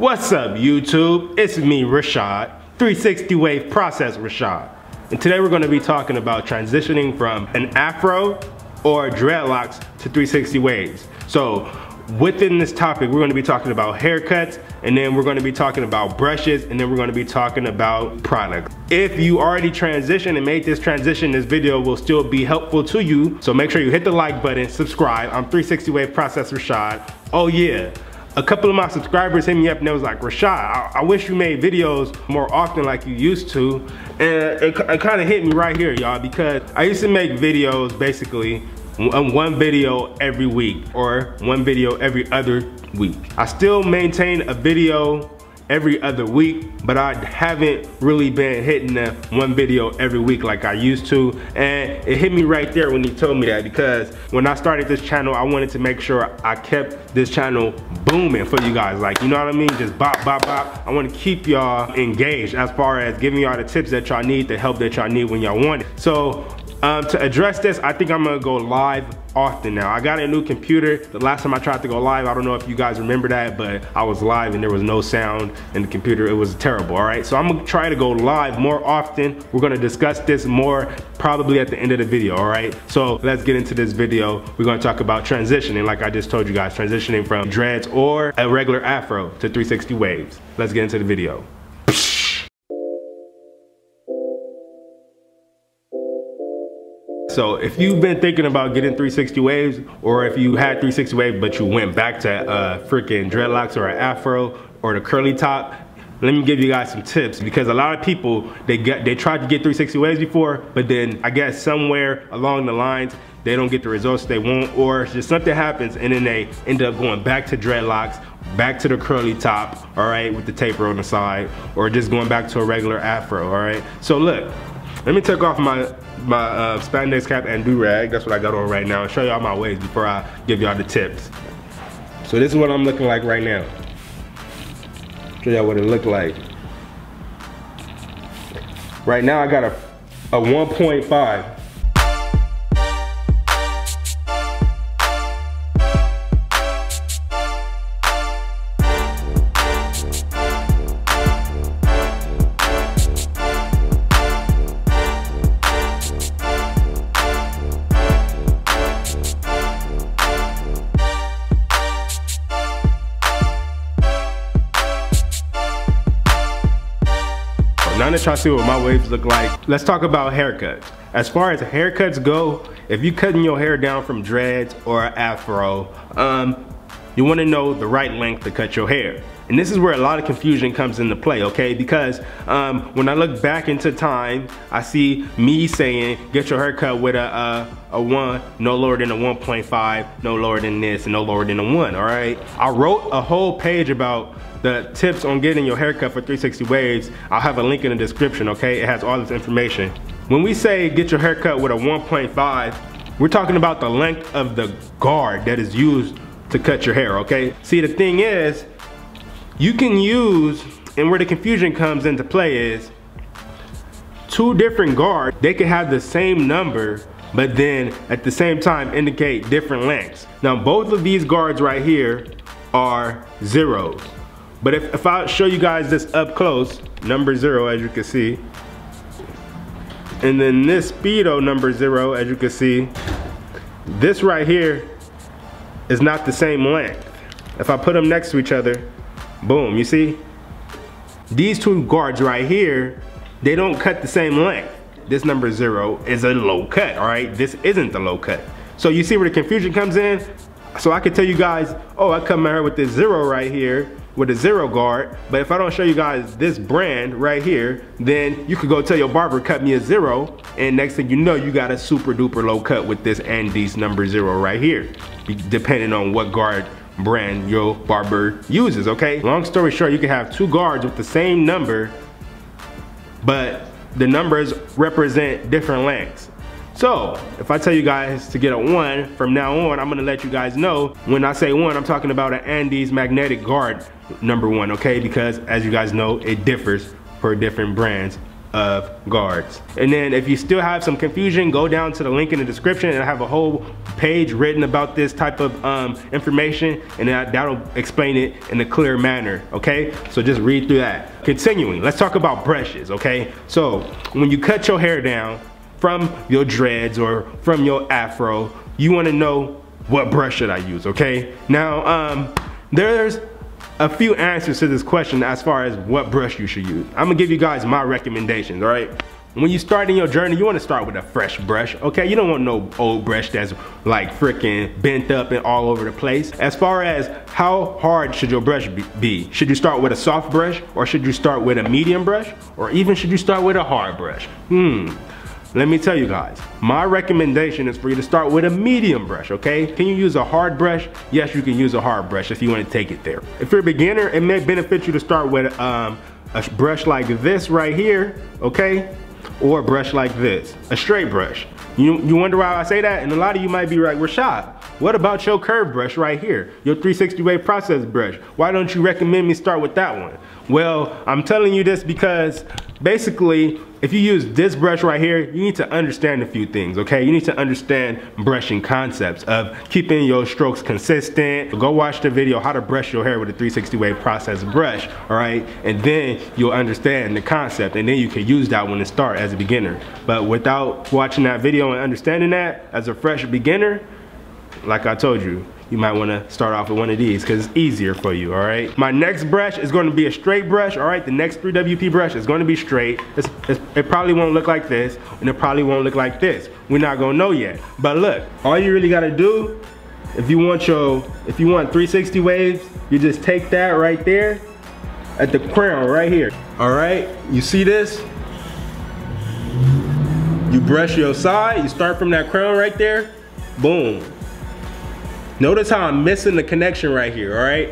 What's up, YouTube? It's me, Rashad, 360 wave process Rashad. And today we're going to be talking about transitioning from an afro or dreadlocks to 360 waves. So within this topic, we're going to be talking about haircuts, and then we're going to be talking about brushes, and then we're going to be talking about products. If you already transitioned and made this transition, this video will still be helpful to you. So make sure you hit the like button, subscribe. I'm 360 wave process Rashad. Oh yeah. A couple of my subscribers hit me up and they was like, Rashad, I wish you made videos more often like you used to. And it kind of hit me right here, y'all, because I used to make videos basically one video every week or one video every other week. I still maintain a video every other week, but I haven't really been hitting the one video every week like I used to. And it hit me right there when he told me that, because when I started this channel, I wanted to make sure I kept this channel booming for you guys. Like, you know what I mean? Just bop, bop, bop. I want to keep y'all engaged as far as giving y'all the tips that y'all need, the help that y'all need when y'all want it. So to address this, I think I'm gonna go live often now. I got a new computer. The last time I tried to go live, I don't know if you guys remember that, but I was live and there was no sound in the computer. It was terrible, all right? So I'm gonna try to go live more often. We're gonna discuss this more probably at the end of the video, all right? So let's get into this video. We're gonna talk about transitioning, like I just told you guys, transitioning from dreads or a regular afro to 360 waves. Let's get into the video. So if you've been thinking about getting 360 waves, or if you had 360 waves but you went back to freaking dreadlocks or an afro or the curly top, let me give you guys some tips, because a lot of people, they tried to get 360 waves before, but then I guess somewhere along the lines they don't get the results they want, or just something happens and then they end up going back to dreadlocks, back to the curly top, all right, with the taper on the side, or just going back to a regular afro, all right? So look, let me take off my spandex cap and do-rag. That's what I got on right now, and show y'all my waves before I give y'all the tips. So this is what I'm looking like right now. Show y'all what it looked like. Right now I got a 1.5. Now let's try to see what my waves look like. Let's talk about haircuts. As far as haircuts go, if you're cutting your hair down from dreads or afro, you want to know the right length to cut your hair. And this is where a lot of confusion comes into play, okay? Because when I look back into time, I see me saying, get your hair cut with a 1, no lower than a 1.5, no lower than this, and no lower than a 1, all right? I wrote a whole page about the tips on getting your haircut for 360 waves. I'll have a link in the description, okay? It has all this information. When we say get your haircut with a 1.5, we're talking about the length of the guard that is used to cut your hair, okay? See, the thing is, you can use, and where the confusion comes into play is, two different guards, they can have the same number, but then at the same time indicate different lengths. Now both of these guards right here are zeros. But if I show you guys this up close, number 0, as you can see, and then this speedo number 0, as you can see, this right here is not the same length. If I put them next to each other, boom, you see? These two guards right here, they don't cut the same length. This number 0 is a low cut, all right? This isn't the low cut. So you see where the confusion comes in? So I could tell you guys, oh, I cut my hair with this 0 right here, with a 0 guard, but if I don't show you guys this brand right here, then you could go tell your barber cut me a 0, and next thing you know, you got a super duper low cut with this Andes number 0 right here, depending on what guard brand your barber uses, okay? Long story short, you can have two guards with the same number, but the numbers represent different lengths. So if I tell you guys to get a 1, from now on, I'm gonna let you guys know, when I say 1, I'm talking about an Andes magnetic guard number 1, okay? Because as you guys know, it differs for different brands of guards. And then if you still have some confusion, go down to the link in the description and I have a whole page written about this type of information, and that'll explain it in a clear manner, okay? So just read through that. Continuing, let's talk about brushes, okay? So when you cut your hair down from your dreads or from your afro, you wanna know what brush should I use, okay? Now, there's a few answers to this question as far as what brush you should use. I'm gonna give you guys my recommendations, all right? When you start in your journey, you wanna start with a fresh brush, okay? You don't want no old brush that's like freaking bent up and all over the place. As far as how hard should your brush be? Should you start with a soft brush, or should you start with a medium brush, or even should you start with a hard brush? Let me tell you guys, my recommendation is for you to start with a medium brush, okay? Can you use a hard brush? Yes, you can use a hard brush if you want to take it there. If you're a beginner, it may benefit you to start with a brush like this right here, okay? Or a brush like this, a straight brush. You wonder why I say that? And a lot of you might be like, Rashad, what about your curved brush right here? Your 360 wave process brush. Why don't you recommend me start with that one? Well, I'm telling you this because basically, if you use this brush right here, you need to understand a few things, okay? You need to understand brushing concepts of keeping your strokes consistent. Go watch the video, how to brush your hair with a 360 wave process brush, all right? And then you'll understand the concept, and then you can use that one to start as a beginner. But without watching that video and understanding that, as a fresh beginner, like I told you, you might want to start off with one of these because it's easier for you, all right? My next brush is going to be a straight brush, all right? The next 3WP brush is going to be straight. It probably won't look like this, and it probably won't look like this. We're not going to know yet. But look, all you really got to do, if you want 360 waves, you just take that right there at the crown right here, all right? You see this? You brush your side, you start from that crown right there, boom. Notice how I'm missing the connection right here, all right?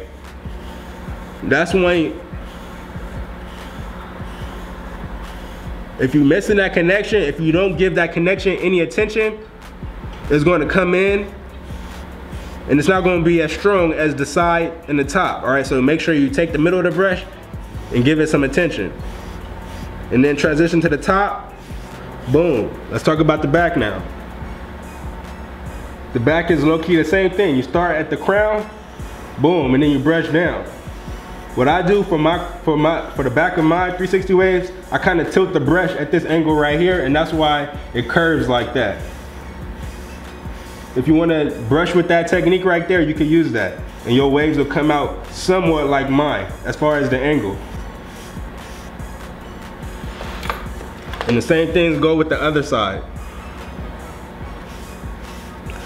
That's when, if you're missing that connection, if you don't give that connection any attention, it's going to come in and it's not going to be as strong as the side and the top, all right? So make sure you take the middle of the brush and give it some attention. And then transition to the top, boom. Let's talk about the back now. The back is low-key the same thing. You start at the crown, boom, and then you brush down. What I do for the back of my 360 waves, I kind of tilt the brush at this angle right here, and that's why it curves like that. If you want to brush with that technique right there, you can use that, and your waves will come out somewhat like mine as far as the angle. And the same things go with the other side.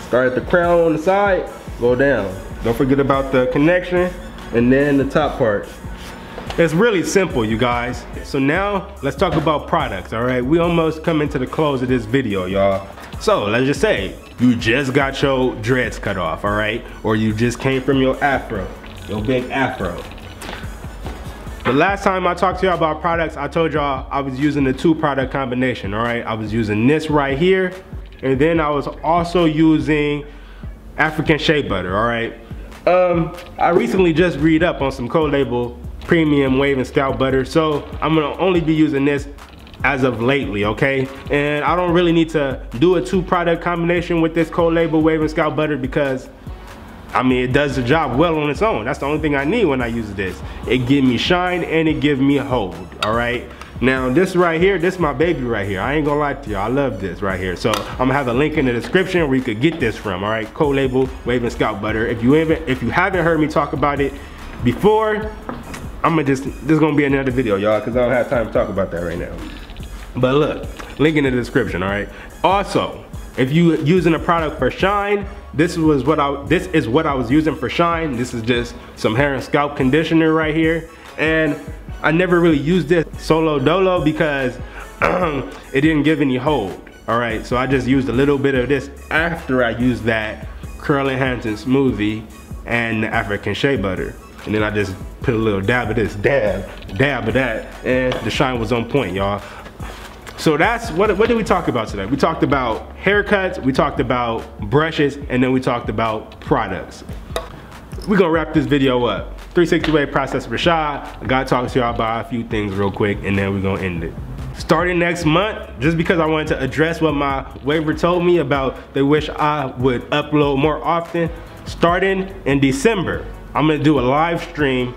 Start at the crown on the side, go down. Don't forget about the connection and then the top part. It's really simple, you guys. So now let's talk about products, all right? We almost coming to the close of this video, y'all. So let's just say you just got your dreads cut off, all right? Or you just came from your afro, your big afro. The last time I talked to y'all about products, I told y'all I was using the 2-product combination, all right? I was using this right here, and then I was also using African shea butter, all right? I recently just read up on some co-label premium wave and scalp butter, so I'm gonna only be using this as of lately, okay? And I don't really need to do a 2-product combination with this co-label wave and scalp butter because, I mean, it does the job well on its own. That's the only thing I need when I use this. It gives me shine and it gives me hold, all right? Now this right here, this is my baby right here. I ain't gonna lie to y'all, I love this right here. So I'm gonna have a link in the description where you could get this from, all right? Co-label wave and scalp butter. If you haven't heard me talk about it before, this is gonna be another video, y'all, because I don't have time to talk about that right now. But look, link in the description, all right? Also, if you using a product for shine, this is what I was using for shine. This is just some hair and scalp conditioner right here. And I never really used this solo dolo because it didn't give any hold, all right? So I just used a little bit of this after I used that curl enhancing smoothie and the African shea butter. And then I just put a little dab of this, dab of that, and the shine was on point, y'all. So that's, what did we talk about today? We talked about haircuts, we talked about brushes, and then we talked about products. We're gonna wrap this video up. 360 wave process Rashad. I gotta talk to y'all about a few things real quick, and then we're gonna end it. starting next month, just because I wanted to address what my waiver told me about they wish I would upload more often, starting in December, I'm gonna do a live stream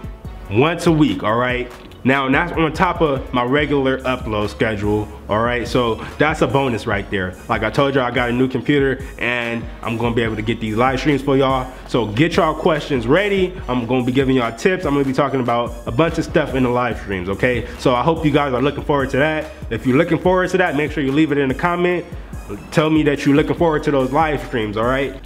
once a week, all right? Now, that's on top of my regular upload schedule, all right? So that's a bonus right there. Like I told y'all, I got a new computer and I'm gonna be able to get these live streams for y'all. So get y'all questions ready. I'm gonna be giving y'all tips. I'm gonna be talking about a bunch of stuff in the live streams, okay? So I hope you guys are looking forward to that. If you're looking forward to that, make sure you leave it in the comment. Tell me that you're looking forward to those live streams, all right?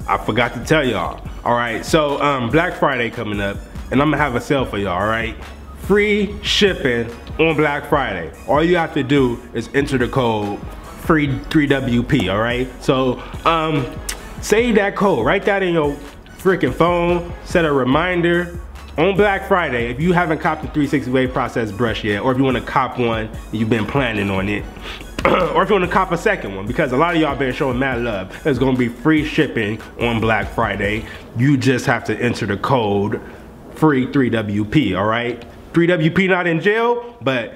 I forgot to tell y'all. All right, so Black Friday coming up and I'm gonna have a sale for y'all, all right? Free shipping on Black Friday. All you have to do is enter the code free3WP, all right? So save that code, write that in your freaking phone, set a reminder. On Black Friday, if you haven't copped the 360 wave process brush yet, or if you want to cop one, you've been planning on it, or if you want to cop a second one, because a lot of y'all been showing mad love, there's gonna be free shipping on Black Friday. You just have to enter the code free3WP, all right? 3WP not in jail, but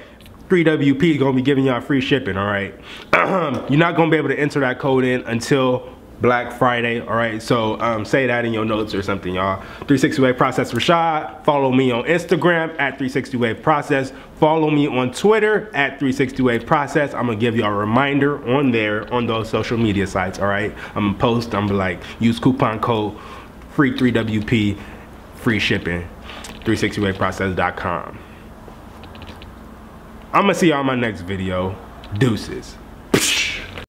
3WP is gonna be giving y'all free shipping, all right? You're not gonna be able to enter that code in until Black Friday, all right? So say that in your notes or something, y'all. 360 Wave Process Rashad. Follow me on Instagram at 360 Wave Process. Follow me on Twitter at 360 Wave Process. I'm gonna give you a reminder on there on those social media sites, all right? I'm gonna post, I'm gonna like use coupon code free3WP, free shipping. 360waveprocess.com. I'm gonna see y'all in my next video. Deuces.